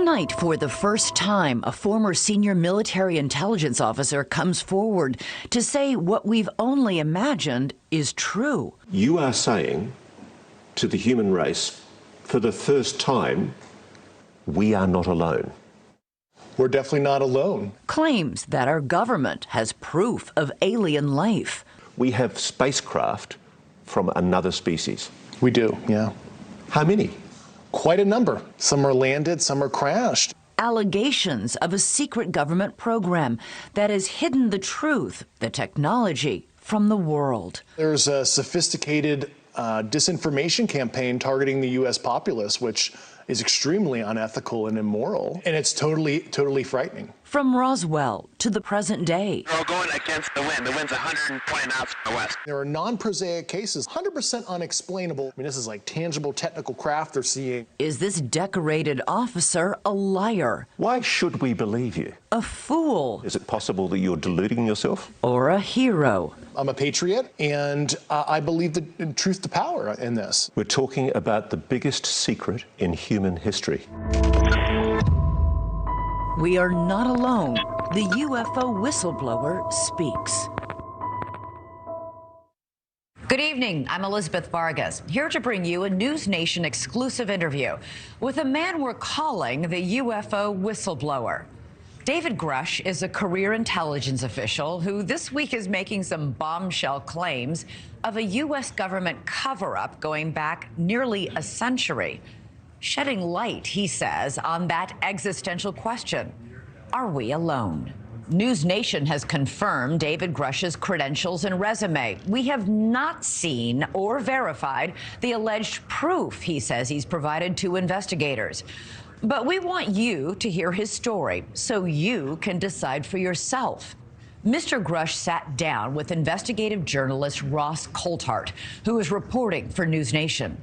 Tonight, for the first time, a former senior military intelligence officer comes forward to say what we've only imagined is true. You are saying to the human race, for the first time, we are not alone. We're definitely not alone. Claims that our government has proof of alien life. We have spacecraft from another species. We do, yeah. How many? Quite a number. Some are landed, some are crashed. Allegations of a secret government program that has hidden the truth, the technology, from the world. There's a sophisticated disinformation campaign targeting the U.S. populace, which is extremely unethical and immoral, and it's totally frightening. From Roswell to the present day. We're all going against the wind. The wind's 120 miles from the west. There are non-prosaic cases, 100% unexplainable. I mean, this is like tangible technical craft they're seeing. Is this decorated officer a liar? Why should we believe you? A fool? Is it possible that you're deluding yourself? Or a hero? I'm a patriot, and I believe the truth to power in this. We're talking about the biggest secret in human history. We are not alone. The UFO whistleblower speaks. Good evening. I'm Elizabeth Vargas, here to bring you a News Nation exclusive interview with a man we're calling the UFO whistleblower. David Grusch is a career intelligence official who this week is making some bombshell claims of a U.S. government cover-up going back nearly a century. Shedding light, he says, on that existential question. Are we alone? News Nation has confirmed David Grusch's credentials and resume. We have not seen or verified the alleged proof he says he's provided to investigators. But we want you to hear his story so you can decide for yourself. Mr. Grusch sat down with investigative journalist Ross Coulthart, who is reporting for News Nation.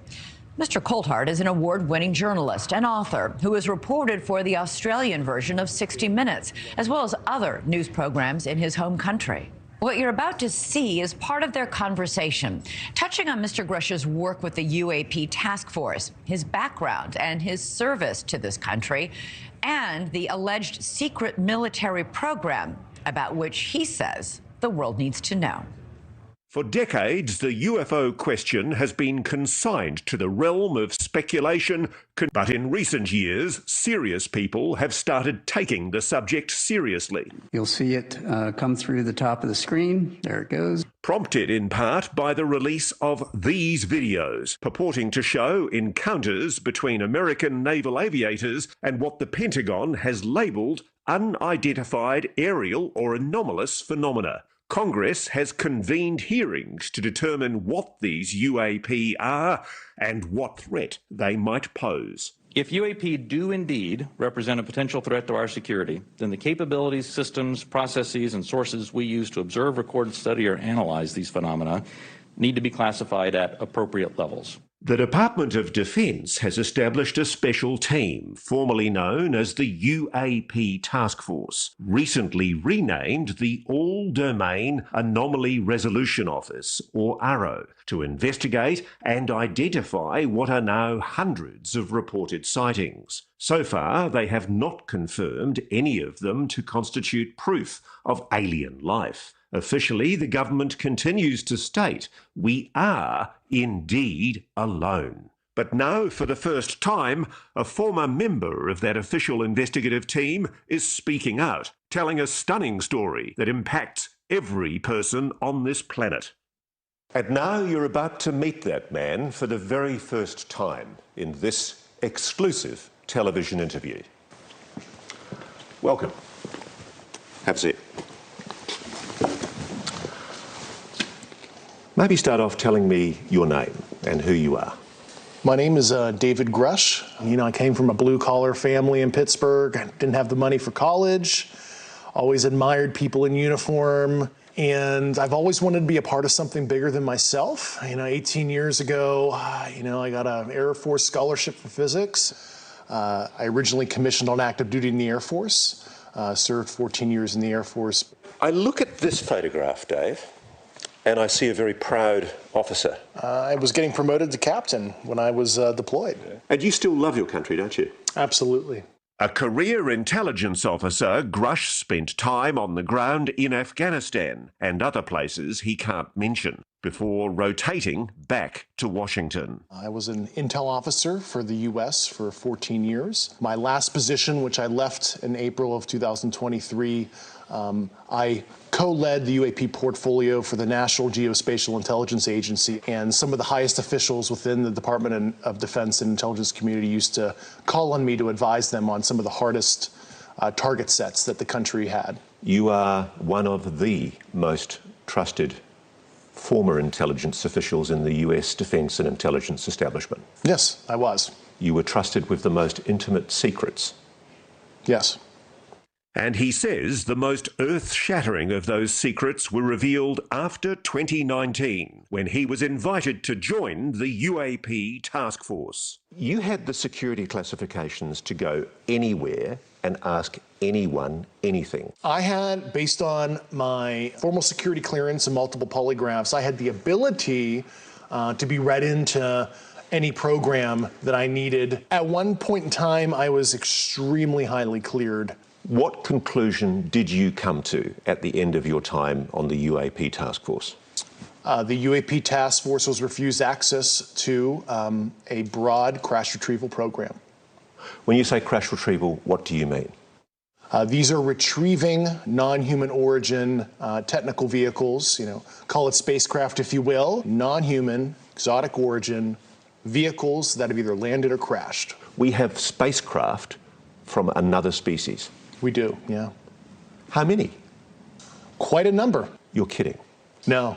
Mr. Coulthart is an award-winning journalist and author who has reported for the Australian version of 60 Minutes, as well as other news programs in his home country. What you're about to see is part of their conversation, touching on Mr. Grusch's work with the UAP task force, his background and his service to this country, and the alleged secret military program about which he says the world needs to know. For decades, the UFO question has been consigned to the realm of speculation, but in recent years, serious people have started taking the subject seriously. You'll see it come through the top of the screen. There it goes. Prompted in part by the release of these videos, purporting to show encounters between American naval aviators and what the Pentagon has labelled unidentified aerial or anomalous phenomena. Congress has convened hearings to determine what these UAP are and what threat they might pose. If UAP do indeed represent a potential threat to our security, then the capabilities, systems, processes, and sources we use to observe, record, study, or analyze these phenomena need to be classified at appropriate levels. The Department of Defense has established a special team, formerly known as the UAP Task Force, recently renamed the All-Domain Anomaly Resolution Office, or ARRO, to investigate and identify what are now hundreds of reported sightings. So far, they have not confirmed any of them to constitute proof of alien life. Officially, the government continues to state we are indeed alone. But now, for the first time, a former member of that official investigative team is speaking out, telling a stunning story that impacts every person on this planet. And now you're about to meet that man for the very first time in this exclusive television interview. Welcome. Have a seat. Maybe start off telling me your name and who you are. My name is David Grusch. You know, I came from a blue-collar family in Pittsburgh. I didn't have the money for college. Always admired people in uniform. And I've always wanted to be a part of something bigger than myself. You know, 18 years ago, I got an Air Force scholarship for physics. I originally commissioned on active duty in the Air Force. Served 14 years in the Air Force. I look at this photograph, Dave, and I see a very proud officer. I was getting promoted to captain when I was deployed. And you still love your country, don't you? Absolutely. A career intelligence officer, Grusch spent time on the ground in Afghanistan and other places he can't mention before rotating back to Washington. I was an intel officer for the U.S. for 14 years. My last position, which I left in April of 2023, I co-led the UAP portfolio for the National Geospatial Intelligence Agency, and some of the highest officials within the Department of Defense and intelligence community used to call on me to advise them on some of the hardest target sets that the country had. You are one of the most trusted former intelligence officials in the US defense and intelligence establishment. Yes, I was. You were trusted with the most intimate secrets. Yes. And he says the most earth-shattering of those secrets were revealed after 2019, when he was invited to join the UAP task force. You had the security classifications to go anywhere and ask anyone anything. I had, based on my formal security clearance and multiple polygraphs, I had the ability to be read into any program that I needed. At one point in time, I was extremely highly cleared. What conclusion did you come to at the end of your time on the UAP task force? The UAP task force was refused access to a broad crash retrieval program. When you say crash retrieval, what do you mean? These are retrieving non-human origin technical vehicles, call it spacecraft if you will, non-human, exotic origin vehicles that have either landed or crashed. We have spacecraft from another species. We do, yeah. How many? Quite a number. You're kidding. No.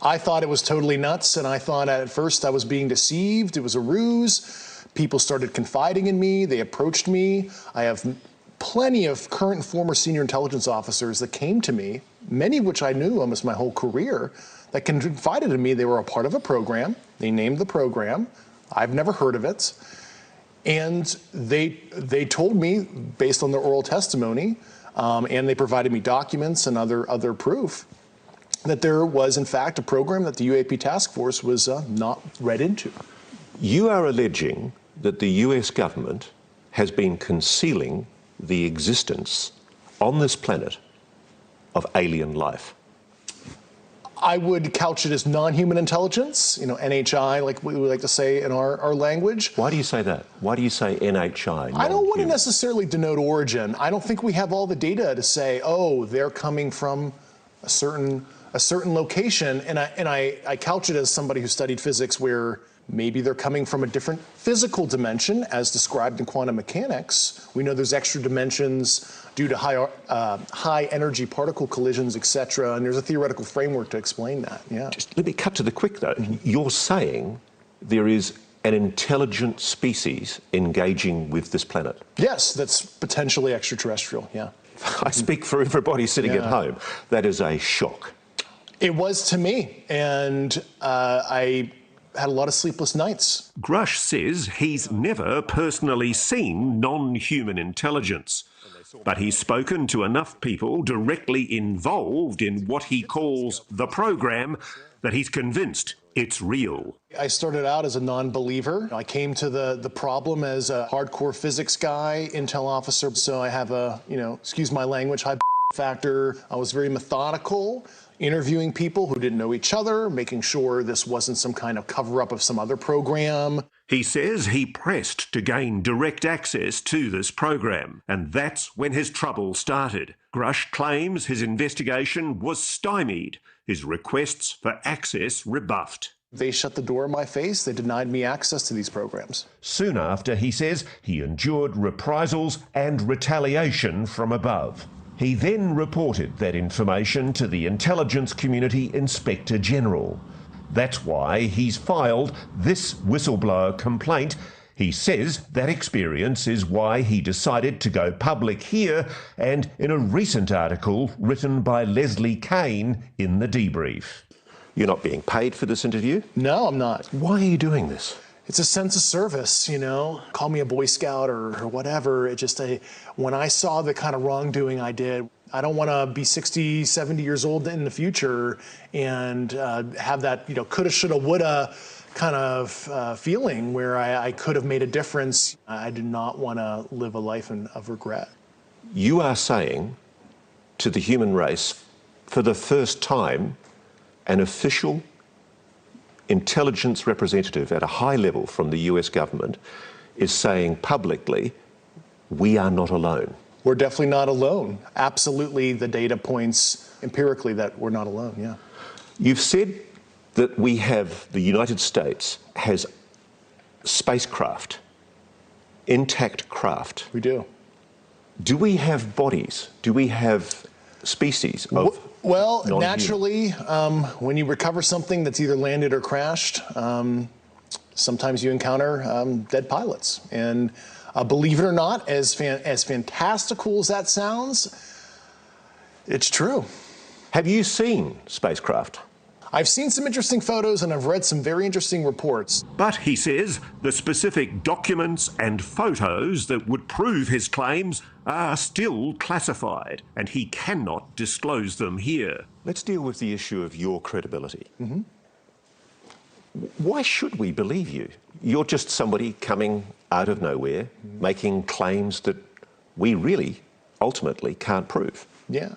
I thought it was totally nuts, and I thought at first I was being deceived. It was a ruse. People started confiding in me. They approached me. I have plenty of current and former senior intelligence officers that came to me, many of which I knew almost my whole career, that confided in me they were a part of a program. They named the program. I've never heard of it. And they told me, based on their oral testimony, and they provided me documents and other proof, that there was, in fact, a program that the UAP task force was not read into. You are alleging that the US government has been concealing the existence on this planet of alien life. I would couch it as non-human intelligence, NHI, like we would like to say in our language. Why do you say that? Why do you say NHI? I don't want to necessarily denote origin. I don't think we have all the data to say, oh, they're coming from a certain location, and I couch it as somebody who studied physics where maybe they're coming from a different physical dimension as described in quantum mechanics. We know there's extra dimensions due to high energy particle collisions, etc. And there's a theoretical framework to explain that, yeah. Just let me cut to the quick though. You're saying there is an intelligent species engaging with this planet? Yes, that's potentially extraterrestrial, yeah. I speak for everybody sitting at home. That is a shock. It was to me, and I had a lot of sleepless nights. Grusch says he's never personally seen non-human intelligence, but he's spoken to enough people directly involved in what he calls the program that he's convinced it's real. I started out as a non-believer. I came to the problem as a hardcore physics guy, intel officer, so I have a, excuse my language, high factor. I was very methodical, interviewing people who didn't know each other, making sure this wasn't some kind of cover-up of some other program. He says he pressed to gain direct access to this program, and that's when his trouble started. Grusch claims his investigation was stymied, his requests for access rebuffed. They shut the door in my face. They denied me access to these programs. Soon after, he says, he endured reprisals and retaliation from above. He then reported that information to the Intelligence Community Inspector General. That's why he's filed this whistleblower complaint. He says that experience is why he decided to go public here and in a recent article written by Leslie Kane in The Debrief. You're not being paid for this interview? No, I'm not. Why are you doing this? It's a sense of service, Call me a Boy Scout or whatever. When I saw the kind of wrongdoing I did, I don't want to be 60, 70 years old in the future and have that, coulda, shoulda, woulda kind of feeling where I could have made a difference. I do not want to live a life of regret. You are saying to the human race, for the first time, an official intelligence representative at a high level from the US government is saying publicly, we are not alone. We're definitely not alone. Absolutely, the data points empirically that we're not alone, yeah. You've said that the United States has spacecraft, intact craft. We do. Do we have bodies? Do we have species of Well, non-human? naturally, when you recover something that's either landed or crashed, sometimes you encounter dead pilots. And believe it or not, as fantastical as that sounds, it's true. Have you seen spacecraft? I've seen some interesting photos and I've read some very interesting reports. But, he says, the specific documents and photos that would prove his claims are still classified, and he cannot disclose them here. Let's deal with the issue of your credibility. Mm-hmm. Why should we believe you? You're just somebody coming out of nowhere, making claims that we really, ultimately, can't prove. Yeah.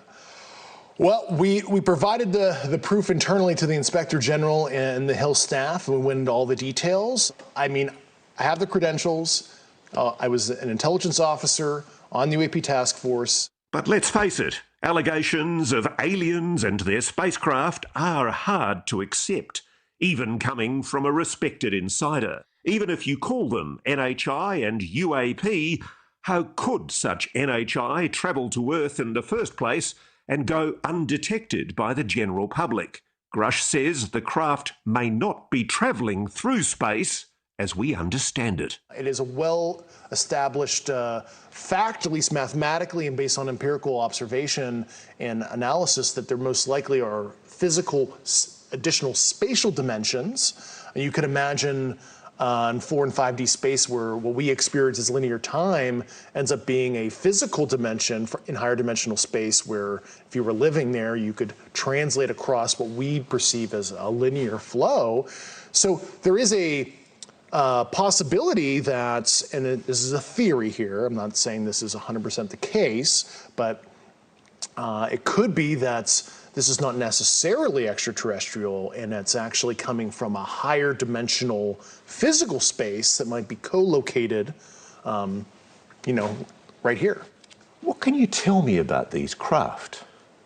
Well, we provided the proof internally to the Inspector General and the Hill staff, and we went into all the details. I mean, I have the credentials. I was an intelligence officer on the UAP task force. But let's face it, allegations of aliens and their spacecraft are hard to accept, even coming from a respected insider. Even if you call them NHI and UAP, how could such NHI travel to Earth in the first place and go undetected by the general public? Grusch says the craft may not be travelling through space as we understand it. It is a well-established fact, at least mathematically and based on empirical observation and analysis, that there most likely are physical additional spatial dimensions. And you could imagine in 4 and 5D space where what we experience as linear time ends up being a physical dimension in higher dimensional space, where if you were living there, you could translate across what we perceive as a linear flow. So there is a possibility that, and this is a theory here, I'm not saying this is 100% the case, but it could be that this is not necessarily extraterrestrial, and it's actually coming from a higher dimensional physical space that might be co-located, right here. What can you tell me about these craft,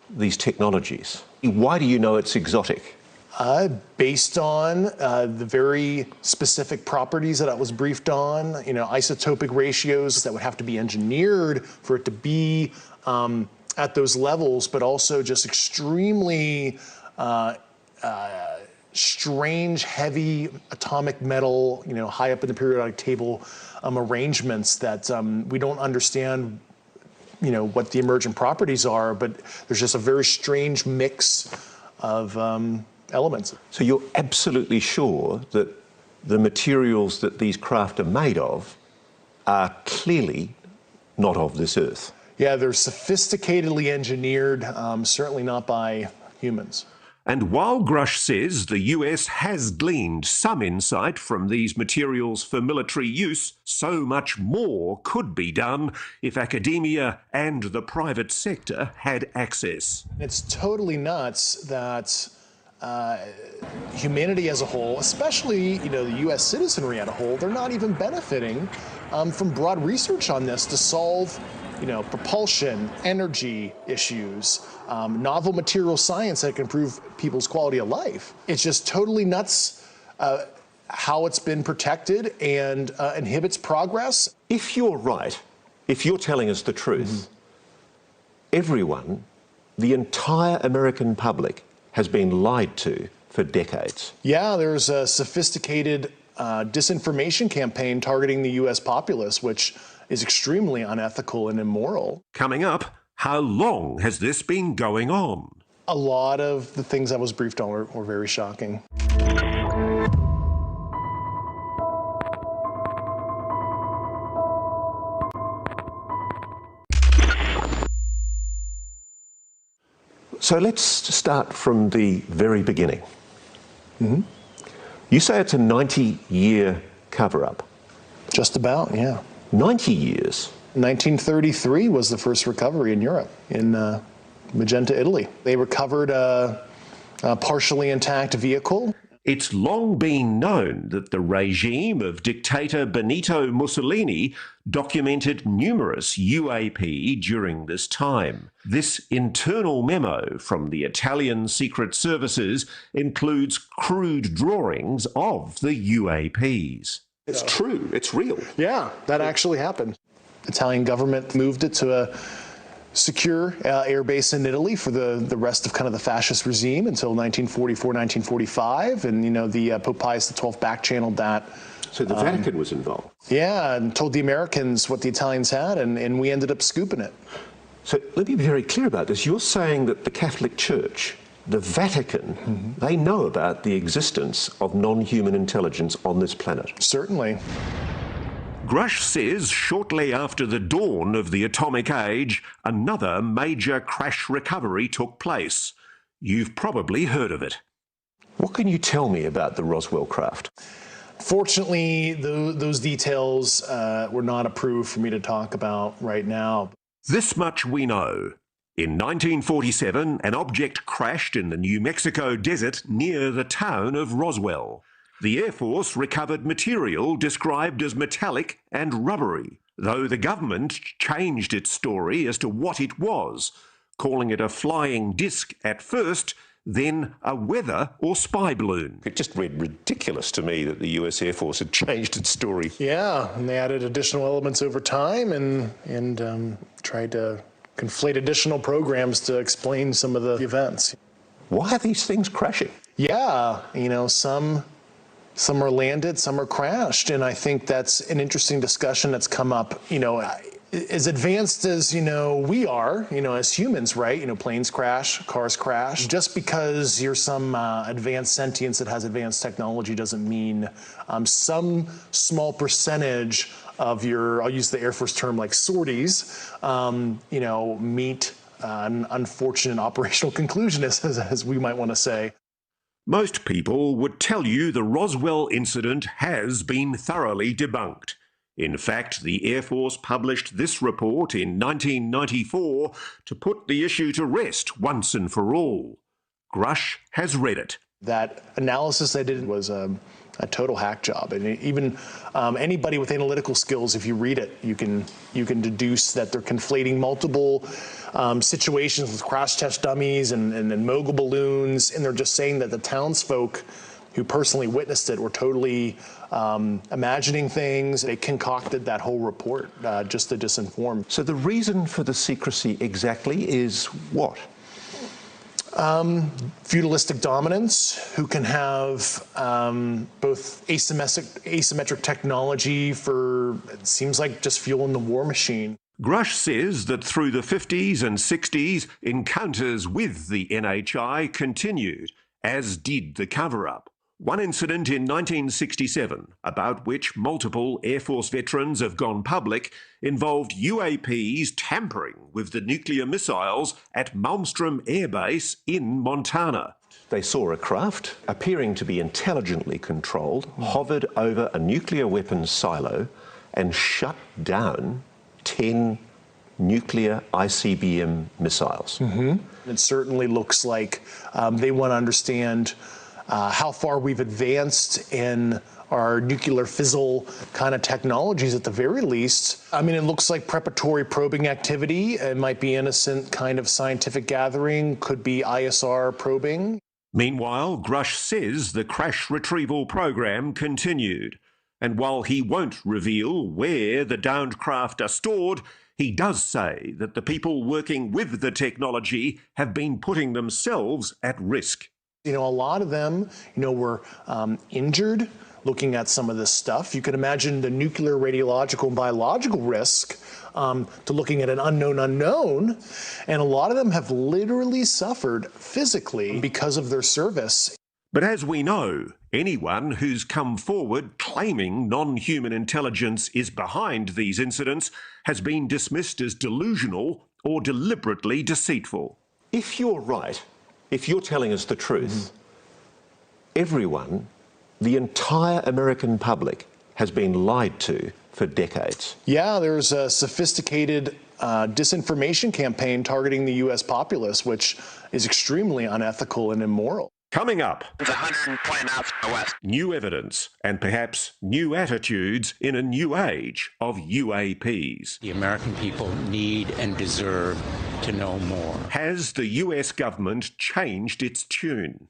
these technologies? Why do you know it's exotic? Based on the very specific properties that I was briefed on, isotopic ratios that would have to be engineered for it to be at those levels, but also just extremely strange, heavy atomic metal, high up in the periodic table arrangements that we don't understand, what the emergent properties are, but there's just a very strange mix of elements. So you're absolutely sure that the materials that these craft are made of are clearly not of this Earth? Yeah, they're sophisticatedly engineered, certainly not by humans. And while Grusch says the US has gleaned some insight from these materials for military use, so much more could be done if academia and the private sector had access. It's totally nuts that humanity as a whole, especially the US citizenry as a whole, they're not even benefiting from broad research on this to solve propulsion, energy issues, novel material science that can improve people's quality of life. It's just totally nuts how it's been protected and inhibits progress. If you're right, if you're telling us the truth, everyone, the entire American public, has been lied to for decades. Yeah, there's a sophisticated disinformation campaign targeting the US populace, which is extremely unethical and immoral. Coming up, how long has this been going on? A lot of the things I was briefed on were very shocking. So let's start from the very beginning. Mm-hmm. You say it's a 90-year cover-up. Just about, yeah. 90 years? 1933 was the first recovery in Europe, in Magenta, Italy. They recovered a partially intact vehicle. It's long been known that the regime of dictator Benito Mussolini documented numerous UAP during this time. This internal memo from the Italian secret services includes crude drawings of the UAPs. It's true, it's real. Yeah, that actually happened. Italian government moved it to a secure air base in Italy for the rest of kind of the fascist regime until 1944, 1945, and the Pope Pius XII back-channeled that. So the Vatican was involved? Yeah, and told the Americans what the Italians had, and we ended up scooping it. So let me be very clear about this. You're saying that the Catholic Church, the Vatican, they know about the existence of non-human intelligence on this planet? Certainly. Grusch says shortly after the dawn of the atomic age, another major crash recovery took place. You've probably heard of it. What can you tell me about the Roswell craft? Fortunately, those details were not approved for me to talk about right now. This much we know. In 1947, an object crashed in the New Mexico desert near the town of Roswell. The Air Force recovered material described as metallic and rubbery, though the government changed its story as to what it was, calling it a flying disc at first, then a weather or spy balloon. It just read ridiculous to me that the US Air Force had changed its story. Yeah, and they added additional elements over time and tried to conflate additional programs to explain some of the events. Why are these things crashing? Yeah, some are landed, some are crashed, and I think that's an interesting discussion that's come up, as advanced as, we are, as humans, right? Planes crash, cars crash. Just because you're some advanced sentience that has advanced technology doesn't mean some small percentage of your, I'll use the Air Force term like sorties, meet an unfortunate operational conclusion, as we might want to say. Most people would tell you the Roswell incident has been thoroughly debunked. In fact, the Air Force published this report in 1994 to put the issue to rest once and for all. Grusch has read it. That analysis I did was a total hack job, and even anybody with analytical skills, if you read it, you can deduce that they're conflating multiple situations with crash test dummies and mogul balloons, and they're just saying that the townsfolk who personally witnessed it were totally imagining things. They concocted that whole report just to disinform. So the reason for the secrecy exactly is what? Feudalistic dominance, who can have both asymmetric technology for, it seems like, just fueling the war machine. Grusch says that through the 50s and 60s, encounters with the NHI continued, as did the cover-up. One incident in 1967, about which multiple Air Force veterans have gone public, involved UAPs tampering with the nuclear missiles at Malmstrom Air Base in Montana. They saw a craft, appearing to be intelligently controlled, hovered over a nuclear weapons silo and shut down 10 nuclear ICBM missiles. It certainly looks like they want to understand how far we've advanced in our nuclear fizzle kind of technologies at the very least. I mean, it looks like preparatory probing activity. It might be innocent kind of scientific gathering, could be ISR probing. Meanwhile, Grusch says the crash retrieval program continued. And while he won't reveal where the downed craft are stored, he does say that the people working with the technology have been putting themselves at risk. A lot of them, were injured looking at some of this stuff. You can imagine the nuclear, radiological, and biological risk to looking at an unknown. And a lot of them have literally suffered physically because of their service. But as we know, anyone who's come forward claiming non-human intelligence is behind these incidents has been dismissed as delusional or deliberately deceitful. If you're right, if you're telling us the truth, everyone, the entire American public, has been lied to for decades. Yeah, there's a sophisticated disinformation campaign targeting the U.S. populace, which is extremely unethical and immoral. Coming up, It's 120 knots to the west. new evidence and perhaps new attitudes in a new age of UAPs. The American people need and deserve to know more. Has the US government changed its tune?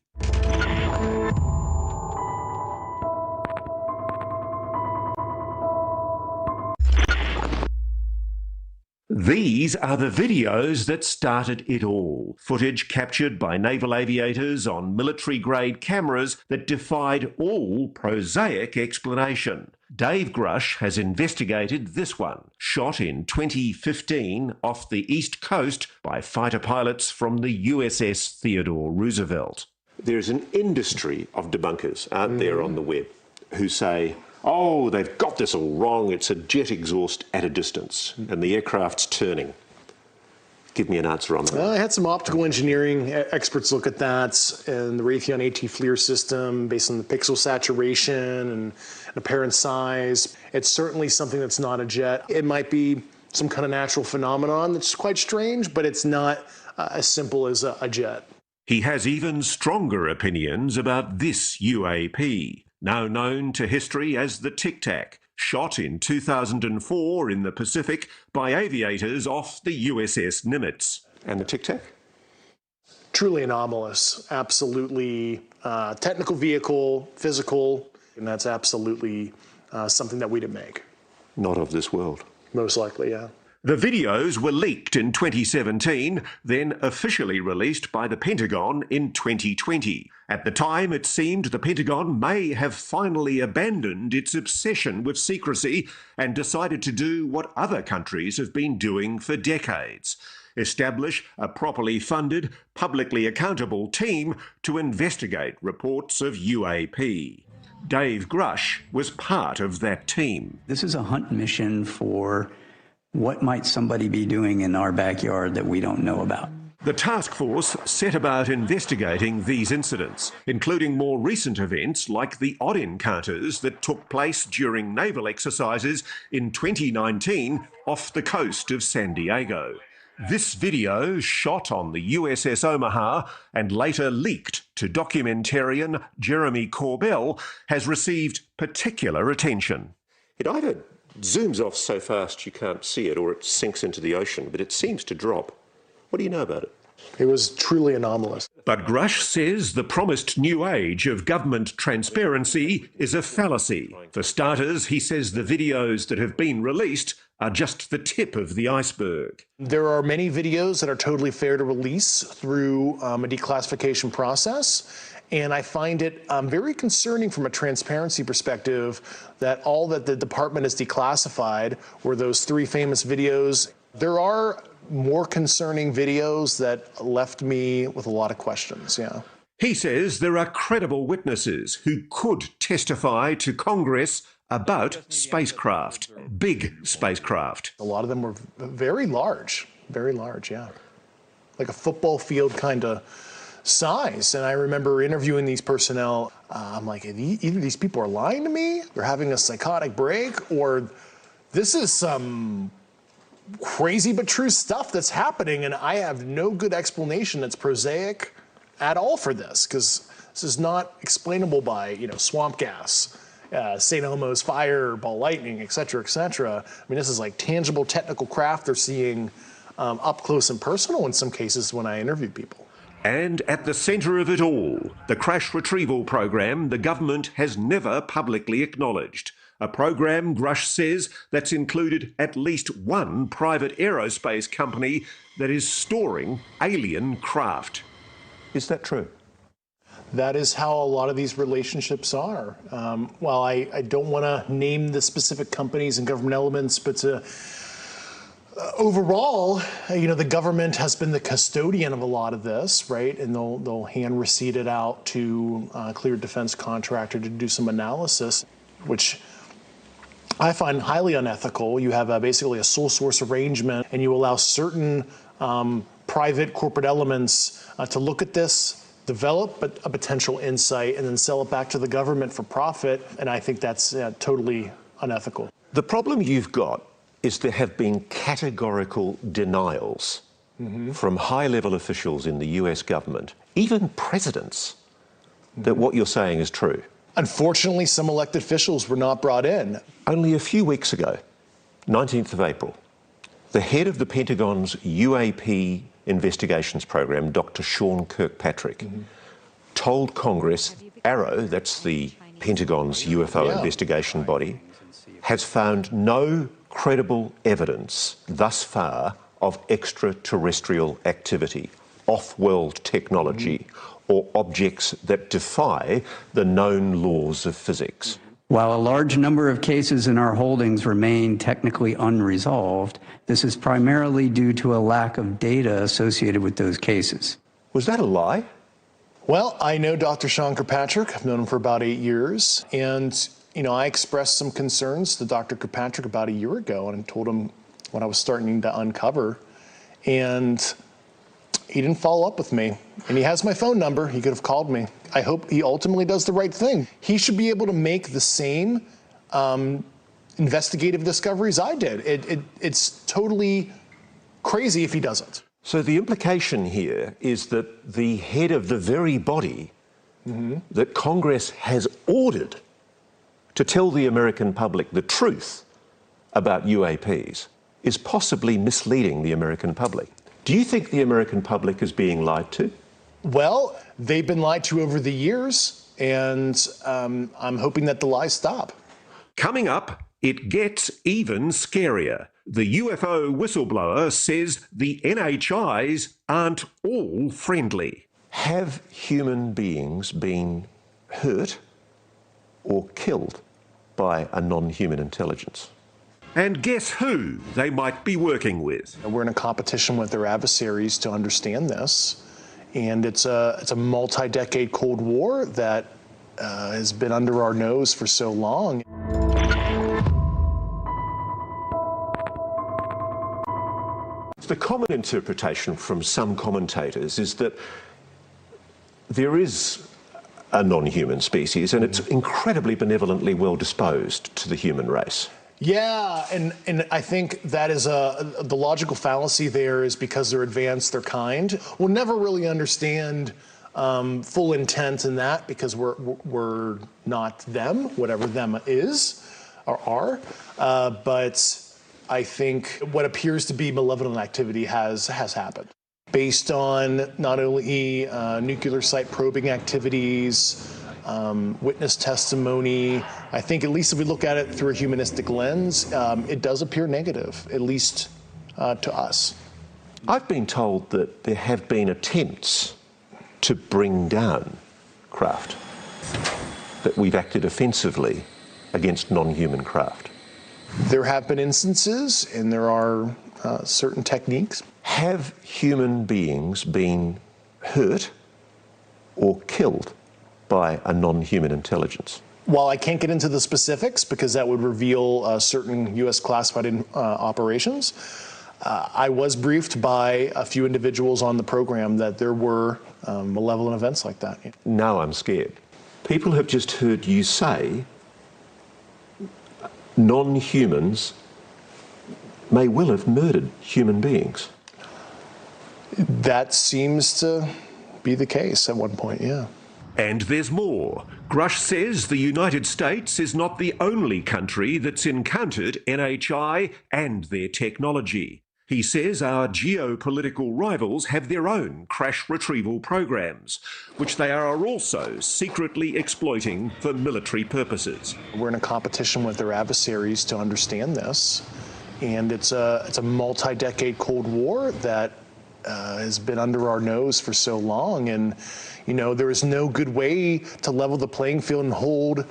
These are the videos that started it all. Footage captured by naval aviators on military-grade cameras that defied all prosaic explanation. Dave Grusch has investigated this one, shot in 2015 off the East Coast by fighter pilots from the USS Theodore Roosevelt. There's an industry of debunkers out there on the web who say, oh, they've got this all wrong, it's a jet exhaust at a distance, and the aircraft's turning. Give me an answer on that. Well, I had some optical engineering experts look at that, and the Raytheon AT FLIR system, based on the pixel saturation and apparent size. It's certainly something that's not a jet. It might be some kind of natural phenomenon that's quite strange, but it's not as simple as a jet. He has even stronger opinions about this UAP, now known to history as the Tic Tac, shot in 2004 in the Pacific by aviators off the USS Nimitz. And the Tic Tac? Truly anomalous, absolutely technical vehicle, physical, and that's absolutely something that we didn't make. Not of this world. Most likely, yeah. The videos were leaked in 2017, then officially released by the Pentagon in 2020. At the time, it seemed the Pentagon may have finally abandoned its obsession with secrecy and decided to do what other countries have been doing for decades: establish a properly funded, publicly accountable team to investigate reports of UAP. Dave Grusch was part of that team. This is a hunt mission for what might somebody be doing in our backyard that we don't know about. The task force set about investigating these incidents, including more recent events like the odd encounters that took place during naval exercises in 2019 off the coast of San Diego. This video, shot on the USS Omaha and later leaked to documentarian Jeremy Corbell, has received particular attention. It either zooms off so fast you can't see it, or it sinks into the ocean, but it seems to drop. What do you know about it? It was truly anomalous. But Grusch says the promised new age of government transparency is a fallacy. For starters, he says the videos that have been released are just the tip of the iceberg. There are many videos that are totally fair to release through a declassification process. And I find it very concerning from a transparency perspective that all that the department has declassified were those 3 famous videos. There are more concerning videos that left me with a lot of questions, yeah. He says there are credible witnesses who could testify to Congress about spacecraft, big spacecraft. A lot of them were very large, yeah. Like a football field kind of size. And I remember interviewing these personnel. I'm like, either these people are lying to me, they're having a psychotic break, or this is some crazy but true stuff that's happening, and I have no good explanation that's prosaic at all for this, because this is not explainable by, swamp gas, St. Elmo's fire, ball lightning, et cetera, et cetera. I mean, this is like tangible technical craft they're seeing up close and personal in some cases when I interview people. And at the centre of it all, the crash retrieval program the government has never publicly acknowledged. A program, Grusch says, that's included at least one private aerospace company that is storing alien craft. Is that true? That is how a lot of these relationships are. While I don't want to name the specific companies and government elements, but overall, the government has been the custodian of a lot of this, right? And they'll hand receipt it out to a cleared defense contractor to do some analysis, which I find highly unethical. You have basically a sole source arrangement, and you allow certain private corporate elements to look at this, develop a potential insight, and then sell it back to the government for profit. And I think that's totally unethical. The problem you've got is there have been categorical denials from high-level officials in the US government, even presidents, that what you're saying is true. Unfortunately, some elected officials were not brought in. Only a few weeks ago, 19th of April, the head of the Pentagon's UAP investigations program, Dr. Sean Kirkpatrick, told Congress AARO, that's the Pentagon's UFO investigation body, has found no credible evidence thus far of extraterrestrial activity, off-world technology, or objects that defy the known laws of physics. While a large number of cases in our holdings remain technically unresolved, this is primarily due to a lack of data associated with those cases. Was that a lie? Well, I know Dr. Sean Kirkpatrick. I've known him for about 8 years. And, I expressed some concerns to Dr. Kirkpatrick about a year ago and told him what I was starting to uncover. And he didn't follow up with me. And he has my phone number. He could have called me. I hope he ultimately does the right thing. He should be able to make the same investigative discoveries I did. It's totally crazy if he doesn't. So the implication here is that the head of the very body that Congress has ordered to tell the American public the truth about UAPs is possibly misleading the American public. Do you think the American public is being lied to? Well, they've been lied to over the years, and I'm hoping that the lies stop. Coming up, it gets even scarier. The UFO whistleblower says the NHIs aren't all friendly. Have human beings been hurt or killed by a non-human intelligence? And guess who they might be working with? We're in a competition with their adversaries to understand this, and it's a multi-decade Cold War that has been under our nose for so long. The common interpretation from some commentators is that there is a non-human species and it's incredibly benevolently well disposed to the human race. Yeah, and I think that is the logical fallacy there is because they're advanced, they're kind. We'll never really understand full intent in that because we're not them, whatever them is or are. But I think what appears to be malevolent activity has happened. Based on not only nuclear site probing activities, witness testimony, I think at least if we look at it through a humanistic lens, it does appear negative, at least to us. I've been told that there have been attempts to bring down craft, that we've acted offensively against non-human craft. There have been instances, and there are certain techniques. Have human beings been hurt or killed by a non-human intelligence? While I can't get into the specifics because that would reveal certain U.S. classified operations, I was briefed by a few individuals on the program that there were malevolent events like that. Now I'm scared. People have just heard you say non-humans may well have murdered human beings. That seems to be the case at one point, yeah. And there's more. Grusch says the United States is not the only country that's encountered NHI and their technology. He says our geopolitical rivals have their own crash retrieval programs, which they are also secretly exploiting for military purposes. We're in a competition with their adversaries to understand this, and it's a multi-decade Cold War that has been under our nose for so long, and there is no good way to level the playing field and hold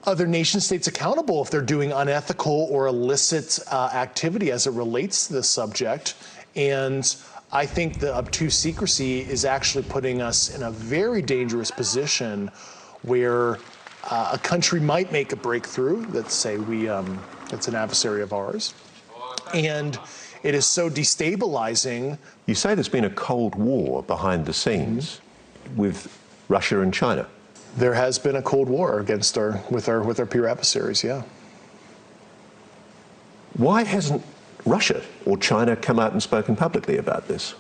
other nation states accountable if they're doing unethical or illicit activity as it relates to this subject. And I think the obtuse secrecy is actually putting us in a very dangerous position where a country might make a breakthrough. Let's say it's an adversary of ours. And it is so destabilizing. You say there's been a Cold War behind the scenes with Russia and China. There has been a Cold War with our peer adversaries, yeah. Why hasn't Russia or China come out and spoken publicly about this?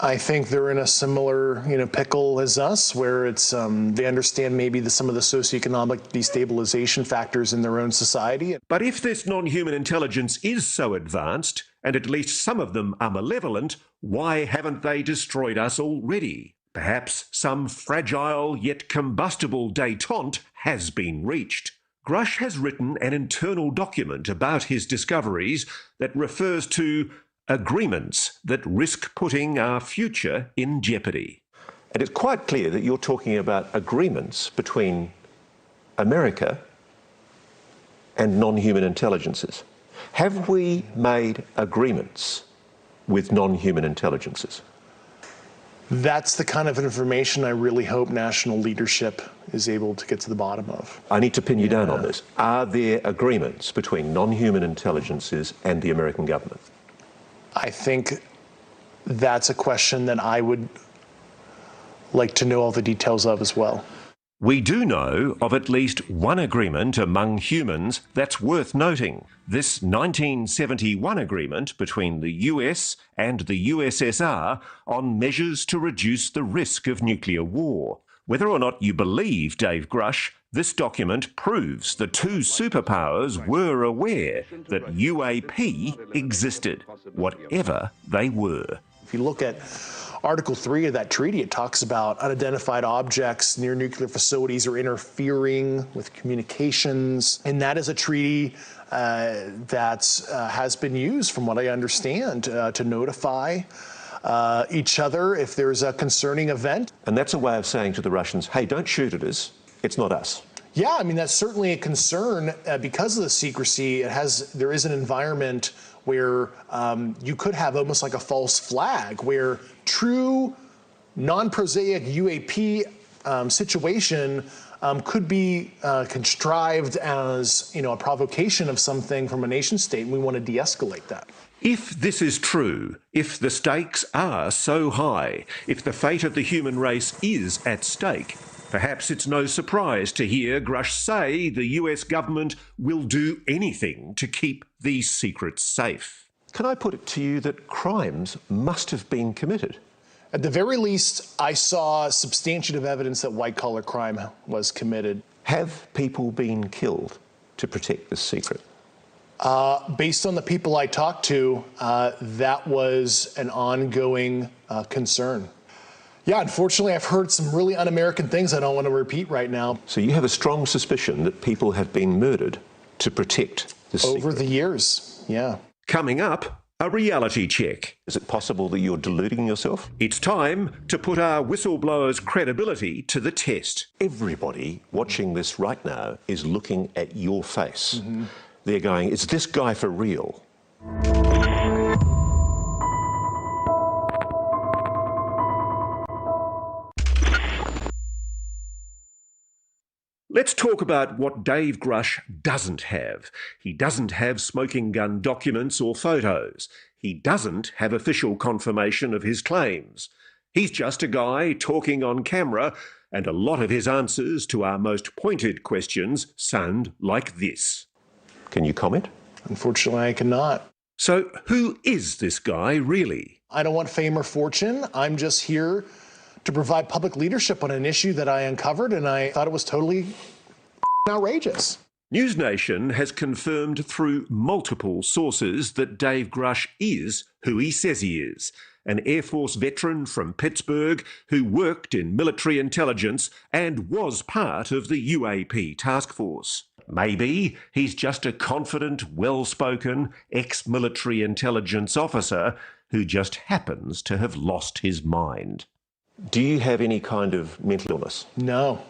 I think they're in a similar, pickle as us, where it's they understand maybe some of the socioeconomic destabilization factors in their own society. But if this non-human intelligence is so advanced, and at least some of them are malevolent, why haven't they destroyed us already? Perhaps some fragile yet combustible détente has been reached. Grusch has written an internal document about his discoveries that refers to agreements that risk putting our future in jeopardy. And it's quite clear that you're talking about agreements between America and non-human intelligences. Have we made agreements with non-human intelligences? That's the kind of information I really hope national leadership is able to get to the bottom of. I need to pin you down on this. Are there agreements between non-human intelligences and the American government? I think that's a question that I would like to know all the details of as well. We do know of at least one agreement among humans that's worth noting. This 1971 agreement between the US and the USSR on measures to reduce the risk of nuclear war. Whether or not you believe Dave Grusch, this document proves the two superpowers were aware that UAP existed, whatever they were. If you look at Article 3 of that treaty, it talks about unidentified objects near nuclear facilities or interfering with communications. And that is a treaty that has been used, from what I understand, to notify each other if there's a concerning event. And that's a way of saying to the Russians, hey, don't shoot at us, it's not us. Yeah, I mean, that's certainly a concern because of the secrecy. There is an environment where you could have almost like a false flag, where true non-prosaic UAP situation could be contrived as, a provocation of something from a nation state, and we want to de-escalate that. If this is true, if the stakes are so high, if the fate of the human race is at stake, perhaps it's no surprise to hear Grusch say the US government will do anything to keep these secrets safe. Can I put it to you that crimes must have been committed? At the very least, I saw substantive evidence that white-collar crime was committed. Have people been killed to protect this secret? Based on the people I talked to, that was an ongoing concern. Yeah, unfortunately, I've heard some really un-American things I don't want to repeat right now. So you have a strong suspicion that people have been murdered to protect this secret? Over the years, yeah. Coming up, a reality check. Is it possible that you're deluding yourself? It's time to put our whistleblower's credibility to the test. Everybody watching this right now is looking at your face. They're going, is this guy for real? Let's talk about what Dave Grusch doesn't have. He doesn't have smoking gun documents or photos. He doesn't have official confirmation of his claims. He's just a guy talking on camera, and a lot of his answers to our most pointed questions sound like this. Can you comment? Unfortunately, I cannot. So who is this guy really? I don't want fame or fortune. I'm just here to provide public leadership on an issue that I uncovered, and I thought it was totally outrageous. News Nation has confirmed through multiple sources that Dave Grusch is who he says he is, an Air Force veteran from Pittsburgh who worked in military intelligence and was part of the UAP task force. Maybe he's just a confident, well-spoken, ex-military intelligence officer who just happens to have lost his mind. Do you have any kind of mental illness? No.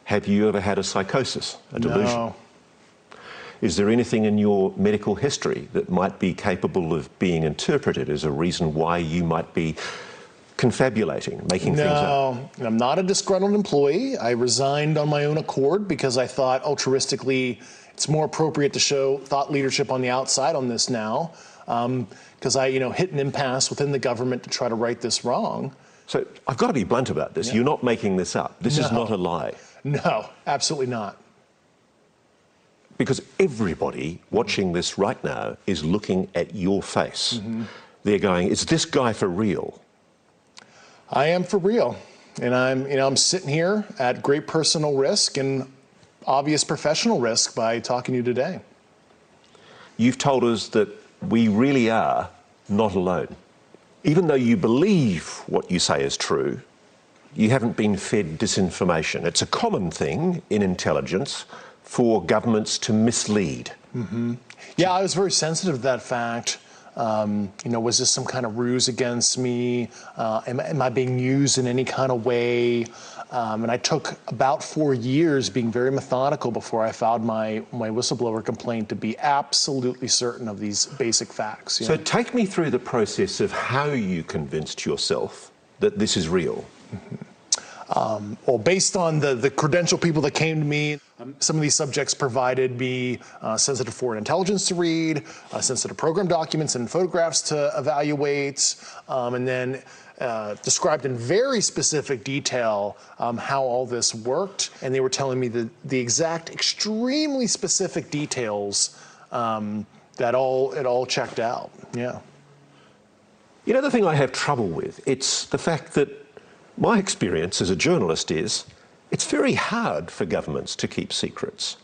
Have you ever had a psychosis, a delusion? No. Is there anything in your medical history that might be capable of being interpreted as a reason why you might be confabulating, making things up? No, I'm not a disgruntled employee. I resigned on my own accord because I thought altruistically it's more appropriate to show thought leadership on the outside on this now. because I, hit an impasse within the government to try to right this wrong. So I've got to be blunt about this. Yeah. You're not making this up. This is not a lie. No, absolutely not. Because everybody watching this right now is looking at your face. Mm-hmm. They're going, is this guy for real? I am for real. And I'm sitting here at great personal risk and obvious professional risk by talking to you today. You've told us that we really are not alone. Even though you believe what you say is true, you haven't been fed disinformation. It's a common thing in intelligence for governments to mislead. Mm-hmm. Yeah, I was very sensitive to that fact. Was this some kind of ruse against me? Am I being used in any kind of way? And I took about 4 years being very methodical before I filed my whistleblower complaint to be absolutely certain of these basic facts. So take me through the process of how you convinced yourself that this is real. Mm-hmm. Well, based on the credentialed people that came to me, some of these subjects provided me sensitive foreign intelligence to read, sensitive program documents and photographs to evaluate, and then described in very specific detail how all this worked. And they were telling me the exact, extremely specific details that it all checked out. Yeah. The thing I have trouble with, it's the fact that my experience as a journalist is it's very hard for governments to keep secrets.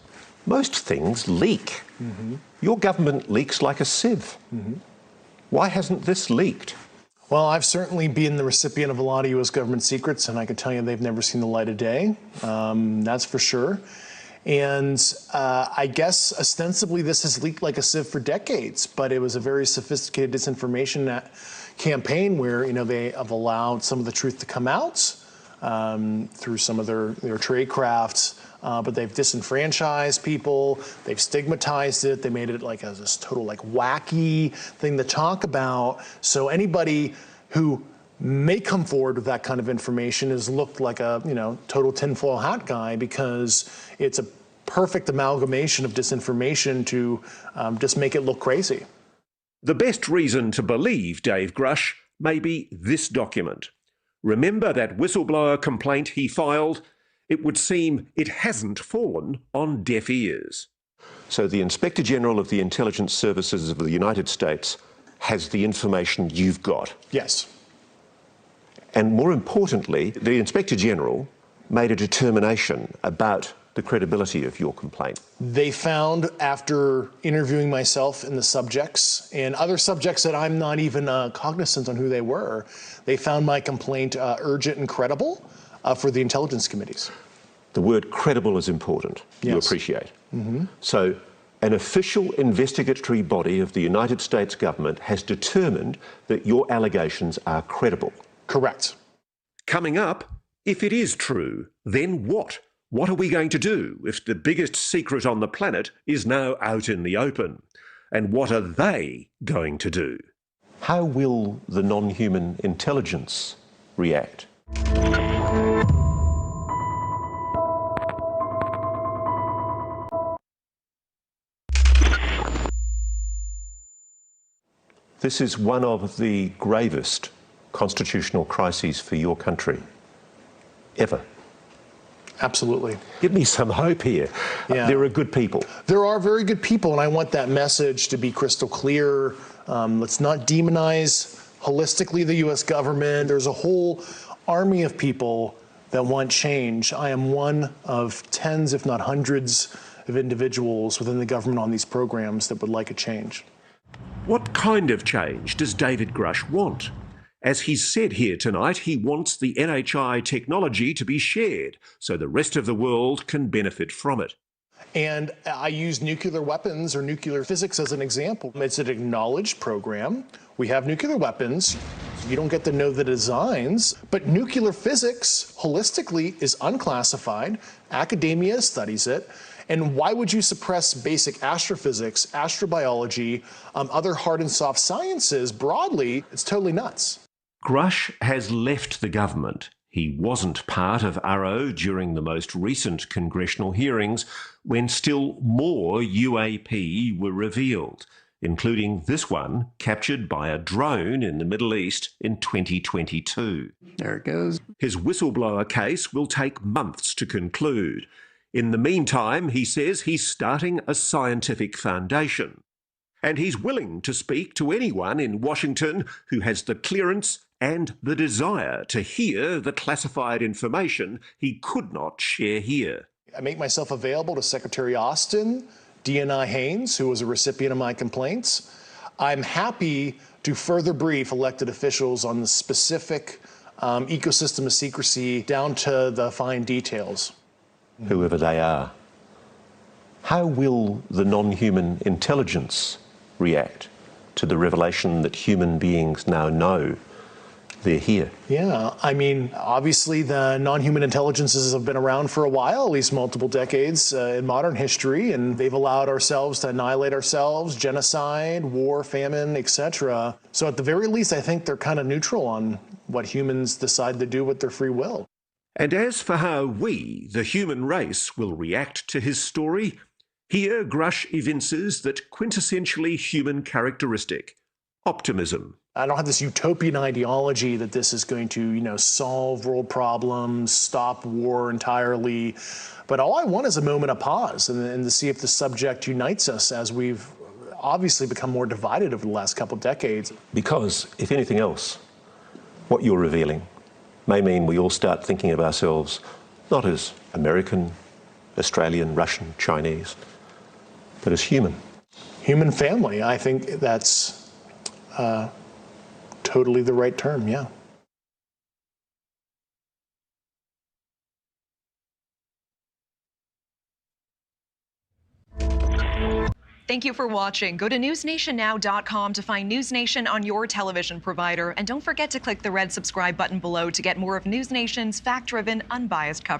Most things leak. Mm-hmm. Your government leaks like a sieve. Mm-hmm. Why hasn't this leaked? Well, I've certainly been the recipient of a lot of U.S. government secrets, and I can tell you they've never seen the light of day. That's for sure. And I guess ostensibly this has leaked like a sieve for decades, but it was a very sophisticated disinformation campaign where they have allowed some of the truth to come out through some of their trade crafts, but they've disenfranchised people, they've stigmatized it, they made it like this total wacky thing to talk about. So anybody who may come forward with that kind of information is looked like a total tinfoil hat guy, because it's a perfect amalgamation of disinformation to just make it look crazy. The best reason to believe Dave Grusch may be this document. Remember that whistleblower complaint he filed? It would seem it hasn't fallen on deaf ears. So the Inspector General of the Intelligence Services of the United States has the information you've got? Yes. And more importantly, the Inspector General made a determination about the credibility of your complaint. They found, after interviewing myself and the subjects and other subjects that I'm not even cognizant on who they were, they found my complaint urgent and credible for the intelligence committees. The word credible is important. Yes. You appreciate. Mm-hmm. So an official investigatory body of the United States government has determined that your allegations are credible. Correct. Coming up, if it is true, then what? What are we going to do if the biggest secret on the planet is now out in the open? And what are they going to do? How will the non-human intelligence react? This is one of the gravest constitutional crises for your country ever. Absolutely. Give me some hope here. Yeah. There are good people. There are very good people, and I want that message to be crystal clear. Let's not demonize holistically the U.S. government. There's a whole army of people that want change. I am one of tens, if not hundreds, of individuals within the government on these programs that would like a change. What kind of change does David Grusch want? As he's said here tonight, he wants the NHI technology to be shared so the rest of the world can benefit from it. And I use nuclear weapons or nuclear physics as an example. It's an acknowledged program. We have nuclear weapons. You don't get to know the designs, but nuclear physics holistically is unclassified. Academia studies it. And why would you suppress basic astrophysics, astrobiology, other hard and soft sciences broadly? It's totally nuts. Grusch has left the government. He wasn't part of ARO during the most recent congressional hearings when still more UAP were revealed. including this one captured by a drone in the Middle East in 2022. There it goes. His whistleblower case will take months to conclude. In the meantime, he says he's starting a scientific foundation. And he's willing to speak to anyone in Washington who has the clearance and the desire to hear the classified information he could not share here. I make myself available to Secretary Austin, DNI Haynes, who was a recipient of my complaints. I'm happy to further brief elected officials on the specific ecosystem of secrecy down to the fine details. Whoever they are. How will the non-human intelligence react to the revelation that human beings now know they're here? Yeah, I mean, obviously the non-human intelligences have been around for a while, at least multiple decades in modern history, and they've allowed ourselves to annihilate ourselves, genocide, war, famine, etc. So at the very least, I think they're kind of neutral on what humans decide to do with their free will. And as for how we, the human race, will react to his story, here Grusch evinces that quintessentially human characteristic, optimism. I don't have this utopian ideology that this is going to, solve world problems, stop war entirely. But all I want is a moment of pause and to see if the subject unites us, as we've obviously become more divided over the last couple of decades. Because, if anything else, what you're revealing may mean we all start thinking of ourselves not as American, Australian, Russian, Chinese, but as human. Human family, I think that's totally the right term, yeah. Thank you for watching. Go to newsnationnow.com to find News Nation on your television provider. And don't forget to click the red subscribe button below to get more of News Nation's fact-driven, unbiased coverage.